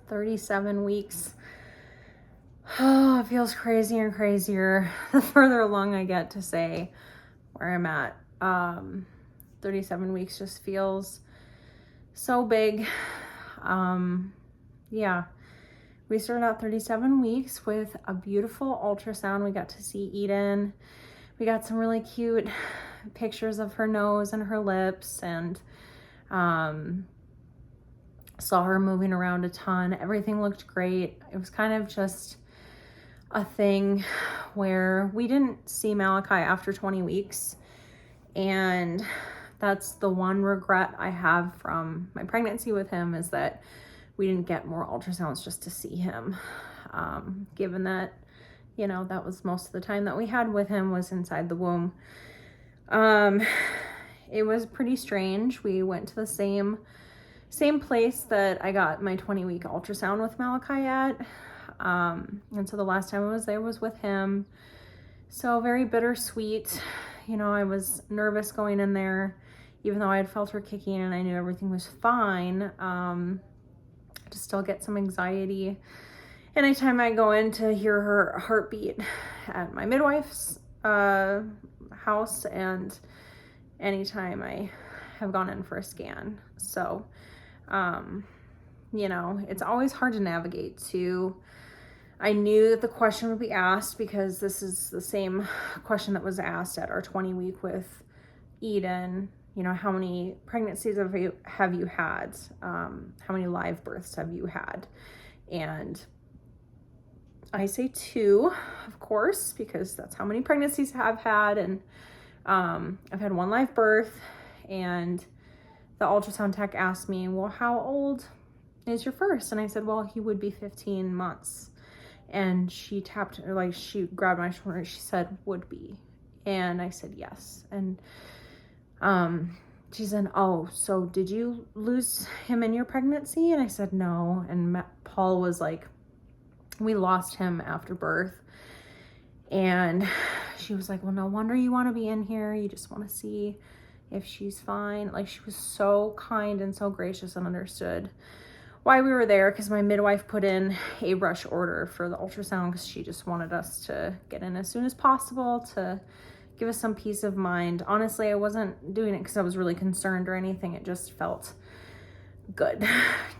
37 weeks. Oh, it feels crazier and crazier the further along I get to say where I'm at. 37 weeks just feels so big. Yeah, we started out 37 weeks with a beautiful ultrasound. We got to see Eden. We got some really cute pictures of her nose and her lips, and saw her moving around a ton. Everything looked great. It was kind of just a thing where we didn't see Malachi after 20 weeks. And that's the one regret I have from my pregnancy with him, is that we didn't get more ultrasounds just to see him. Given that, you know, that was most of the time that we had with him was inside the womb. It was pretty strange. We went to the same place that I got my 20-week ultrasound with Malachi at. And so the last time I was there was with him. So very bittersweet. You know, I was nervous going in there, even though I had felt her kicking and I knew everything was fine. To still get some anxiety anytime I go in to hear her heartbeat at my midwife's house, and anytime I have gone in for a scan. So, you know, it's always hard to navigate too. I knew that the question would be asked because this is the same question that was asked at our 20-week with Eden. You know, how many pregnancies have you had? How many live births have you had? And I say 2, of course, because that's how many pregnancies I've had. And I've had 1 live birth. And the ultrasound tech asked me, well, how old is your first? And I said, well, he would be 15 months. And she she grabbed my shoulder and she said, would be. And I said, yes. And she said, oh, so did you lose him in your pregnancy? And I said, no. And Paul was like, we lost him after birth. And she was like, well, no wonder you want to be in here. You just want to see if she's fine. Like, she was so kind and so gracious and understood why we were there, because my midwife put in a rush order for the ultrasound because she just wanted us to get in as soon as possible to give us some peace of mind. Honestly, I wasn't doing it because I was really concerned or anything. It just felt good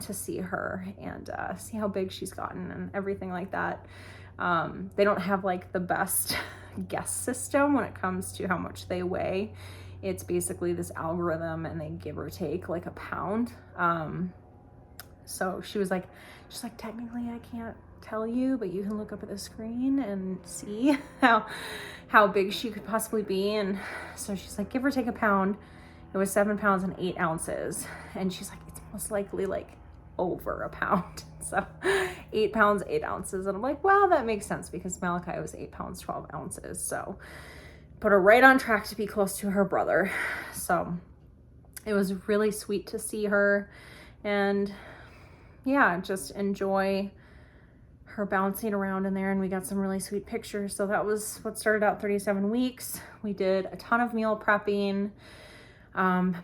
to see her and see how big she's gotten and everything like that. They don't have like the best guess system when it comes to how much they weigh. It's basically this algorithm and they give or take like a pound. So she was like, technically I can't tell you, but you can look up at the screen and see how big she could possibly be. And so she's like, give or take a pound. It was 7 pounds and 8 ounces. And she's like, it's most likely like over a pound. So 8 pounds, 8 ounces. And I'm like, well, that makes sense because Malachi was 8 pounds, 12 ounces. So put her right on track to be close to her brother. So it was really sweet to see her and yeah, just enjoy her bouncing around in there. And we got some really sweet pictures. So that was what started out 37 weeks. We did a ton of meal prepping,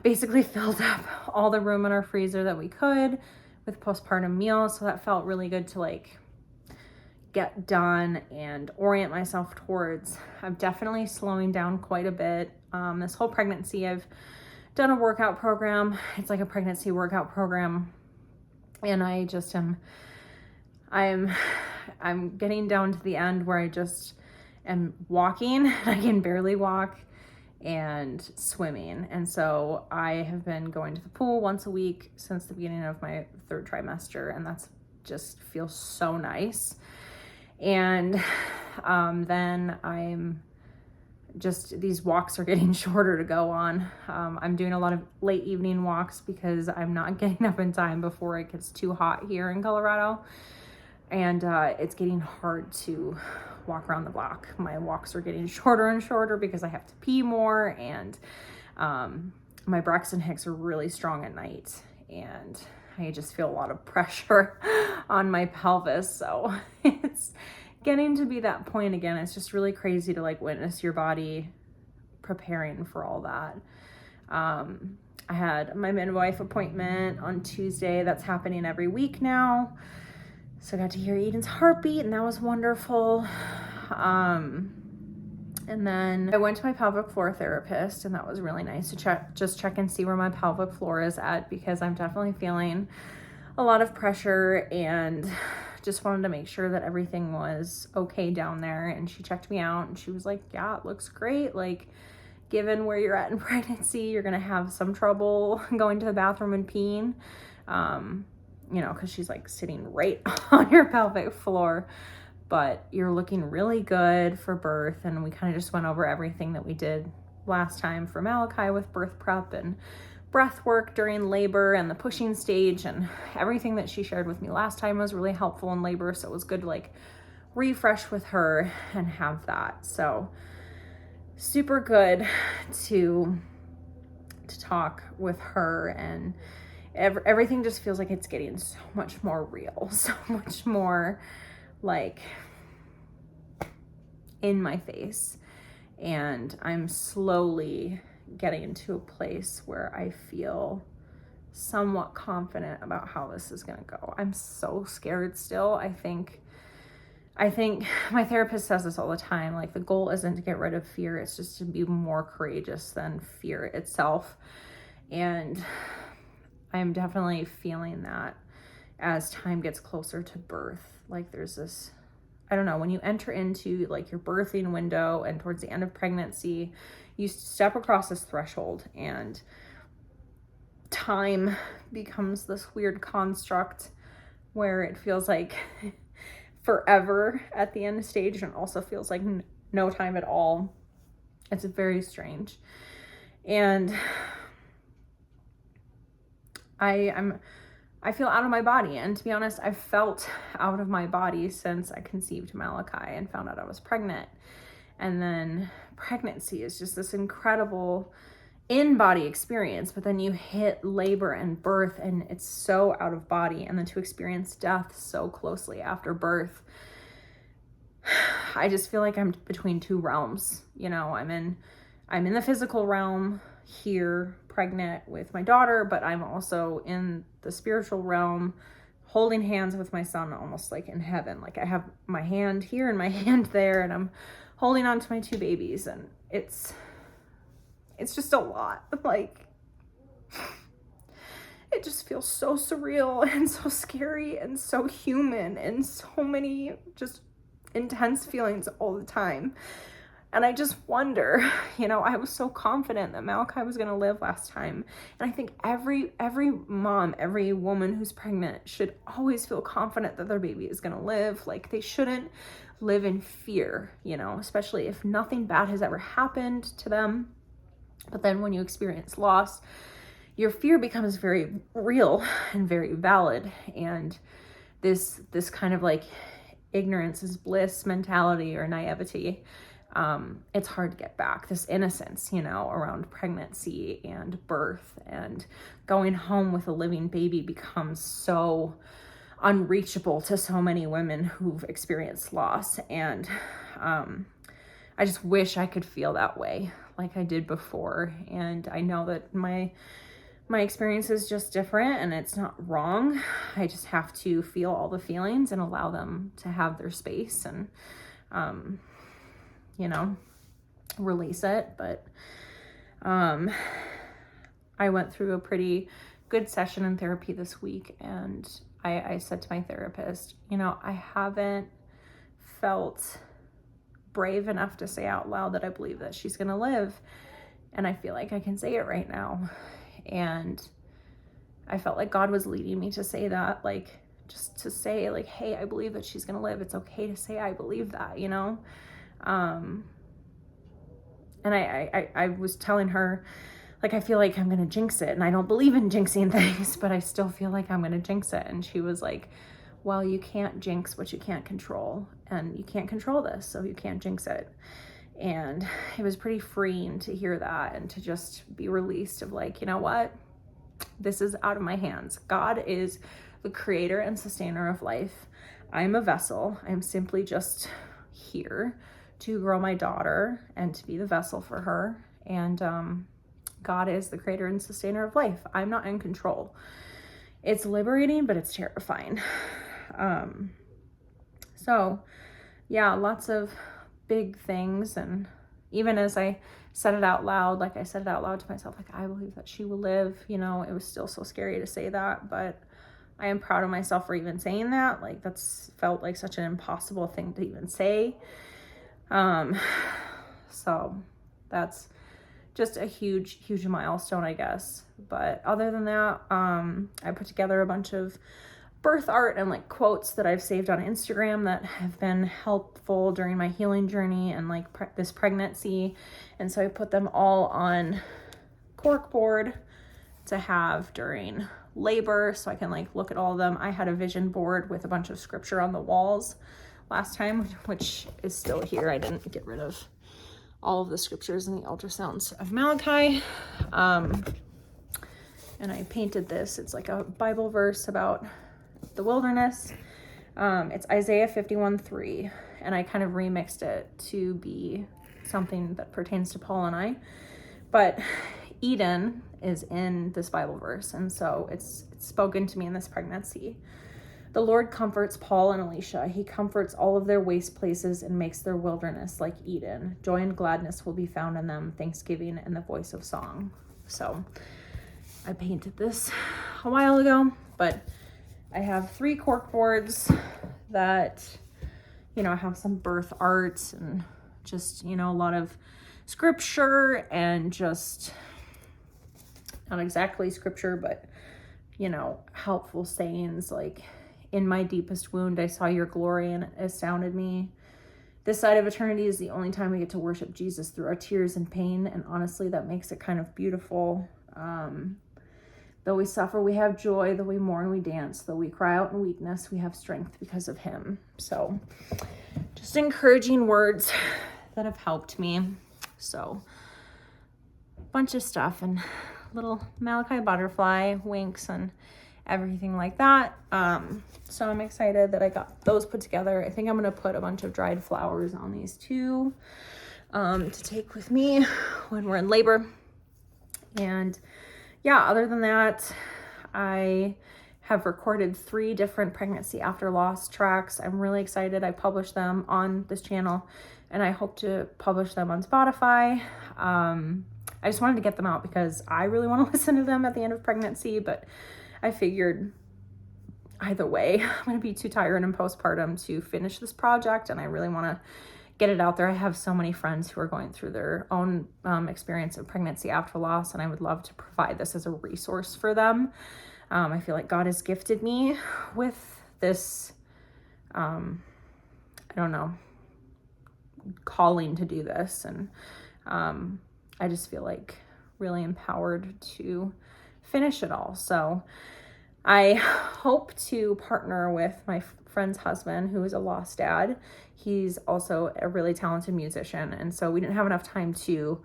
basically filled up all the room in our freezer that we could with postpartum meals. So that felt really good to like get done and orient myself towards. I'm definitely slowing down quite a bit. This whole pregnancy, I've done a workout program. It's like a pregnancy workout program. And I just I'm getting down to the end where I just am walking. I can barely walk, and swimming. And so I have been going to the pool once a week since the beginning of my 3rd trimester. And that's just feels so nice. And then these walks are getting shorter to go on. I'm doing a lot of late evening walks because I'm not getting up in time before it gets too hot here in Colorado. And it's getting hard to walk around the block. My walks are getting shorter and shorter because I have to pee more. And my Braxton Hicks are really strong at night. And I just feel a lot of pressure on my pelvis. So it's getting to be that point again. It's just really crazy to like witness your body preparing for all that. I had my midwife appointment on Tuesday. That's happening every week now. So I got to hear Eden's heartbeat, and that was wonderful. And then I went to my pelvic floor therapist, and that was really nice to check and see where my pelvic floor is at, because I'm definitely feeling a lot of pressure, and just wanted to make sure that everything was okay down there. And she checked me out, and she was like, yeah, it looks great. Like, given where you're at in pregnancy, you're gonna have some trouble going to the bathroom and peeing, you know, because she's like sitting right on your pelvic floor. But you're looking really good for birth. And we kind of just went over everything that we did last time for Malachi with birth prep and breath work during labor and the pushing stage, and everything that she shared with me last time was really helpful in labor. So it was good to like refresh with her and have that. So super good to talk with her, and everything just feels like it's getting so much more real, so much more like in my face. And I'm slowly getting into a place where I feel somewhat confident about how this is gonna go. I'm so scared still. I think my therapist says this all the time, like the goal isn't to get rid of fear, it's just to be more courageous than fear itself. And I'm definitely feeling that as time gets closer to birth. Like there's this, I don't know, when you enter into like your birthing window and towards the end of pregnancy, you step across this threshold, and time becomes this weird construct where it feels like forever at the end stage, and also feels like no time at all. It's very strange. And I feel out of my body. And to be honest, I've felt out of my body since I conceived Malachi and found out I was pregnant. And then pregnancy is just this incredible in-body experience, but then you hit labor and birth, and it's so out of body. And then to experience death so closely after birth, I just feel like I'm between two realms. You know, I'm in the physical realm here, pregnant with my daughter, but I'm also in the spiritual realm, holding hands with my son, almost like in heaven. Like I have my hand here and my hand there, and I'm holding on to my two babies, and it's just a lot. Like, it just feels so surreal and so scary and so human, and so many just intense feelings all the time. And I just wonder, you know, I was so confident that Malachi was going to live last time. And I think every mom, every woman who's pregnant should always feel confident that their baby is going to live. Like, they shouldn't live in fear, you know, especially if nothing bad has ever happened to them. But then when you experience loss, your fear becomes very real and very valid. And this kind of like ignorance is bliss mentality or naivety, it's hard to get back. This innocence, you know, around pregnancy and birth and going home with a living baby becomes so unreachable to so many women who've experienced loss. And I just wish I could feel that way like I did before. And I know that my experience is just different, and it's not wrong. I just have to feel all the feelings and allow them to have their space, and you know, release it. But I went through a pretty good session in therapy this week, and I said to my therapist, you know, I haven't felt brave enough to say out loud that I believe that she's gonna live, and I feel like I can say it right now. And I felt like God was leading me to say that, like, just to say, like, hey, I believe that she's gonna live. It's okay to say I believe that, you know. And I was telling her, like, I feel like I'm gonna jinx it, and I don't believe in jinxing things, but I still feel like I'm gonna jinx it. And she was like, well, you can't jinx what you can't control, and you can't control this, so you can't jinx it. And it was pretty freeing to hear that, and to just be released of like, you know what, this is out of my hands. God is the creator and sustainer of life. I'm a vessel. I'm simply just here to grow my daughter and to be the vessel for her. And God is the creator and sustainer of life. I'm not in control. It's liberating, but it's terrifying. So yeah, lots of big things. And even as I said it out loud, like I said it out loud to myself, like, I believe that she will live, you know, it was still so scary to say that, but I am proud of myself for even saying that. Like, that's felt like such an impossible thing to even say. So that's just a huge milestone, I guess. But other than that, I put together a bunch of birth art and like quotes that I've saved on Instagram that have been helpful during my healing journey and like this pregnancy. And so I put them all on corkboard to have during labor, so I can like look at all of them. I had a vision board with a bunch of scripture on the walls last time, which is still here. I didn't get rid of all of the scriptures in the ultrasounds of Malachi. And I painted this. It's like a Bible verse about the wilderness. It's Isaiah 51:3, and I kind of remixed it to be something that pertains to Paul and I. But Eden is in this Bible verse, and so it's spoken to me in this pregnancy. The Lord comforts Paul and Alicia. He comforts all of their waste places and makes their wilderness like Eden. Joy and gladness will be found in them, thanksgiving and the voice of song. So I painted this a while ago, but I have 3 cork boards that, you know, have some birth art and just, you know, a lot of scripture and just not exactly scripture, but, you know, helpful sayings like, in my deepest wound, I saw your glory and it astounded me. This side of eternity is the only time we get to worship Jesus through our tears and pain. And honestly, that makes it kind of beautiful. Though we suffer, we have joy. Though we mourn, we dance. Though we cry out in weakness, we have strength because of him. So just encouraging words that have helped me. So a bunch of stuff and little Malachi butterfly winks and everything like that. So I'm excited that I got those put together. I think I'm going to put a bunch of dried flowers on these too, to take with me when we're in labor. And yeah, other than that, I have recorded 3 different pregnancy after loss tracks. I'm really excited. I published them on this channel and I hope to publish them on Spotify. I just wanted to get them out because I really want to listen to them at the end of pregnancy, but I figured either way, I'm going to be too tired in postpartum to finish this project, and I really want to get it out there. I have so many friends who are going through their own experience of pregnancy after loss, and I would love to provide this as a resource for them. I feel like God has gifted me with this, I don't know, calling to do this, and I just feel like really empowered to finish it all. So I hope to partner with my friend's husband, who is a lost dad. He's also a really talented musician, and so we didn't have enough time to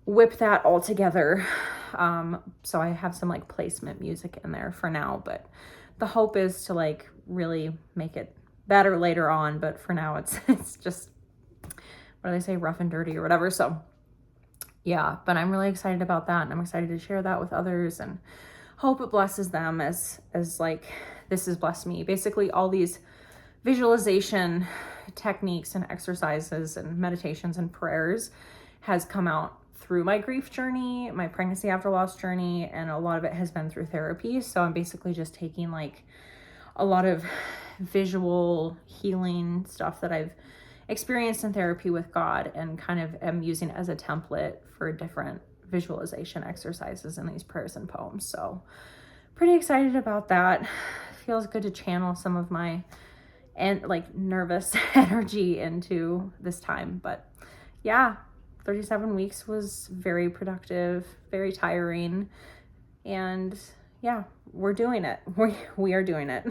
whip that all together. So I have some like placement music in there for now, but the hope is to like really make it better later on. But for now, it's just, what do they say, rough and dirty or whatever. So yeah, but I'm really excited about that, and I'm excited to share that with others and hope it blesses them as like this has blessed me. Basically, all these visualization techniques and exercises and meditations and prayers has come out through my grief journey, my pregnancy after loss journey, and a lot of it has been through therapy. So I'm basically just taking like a lot of visual healing stuff that I've experienced in therapy with God and kind of am using it as a template for different visualization exercises in these prayers and poems. So pretty excited about that. Feels good to channel some of my nervous energy into this time. But yeah, 37 weeks was very productive, very tiring, and yeah, we're doing it. We are doing it.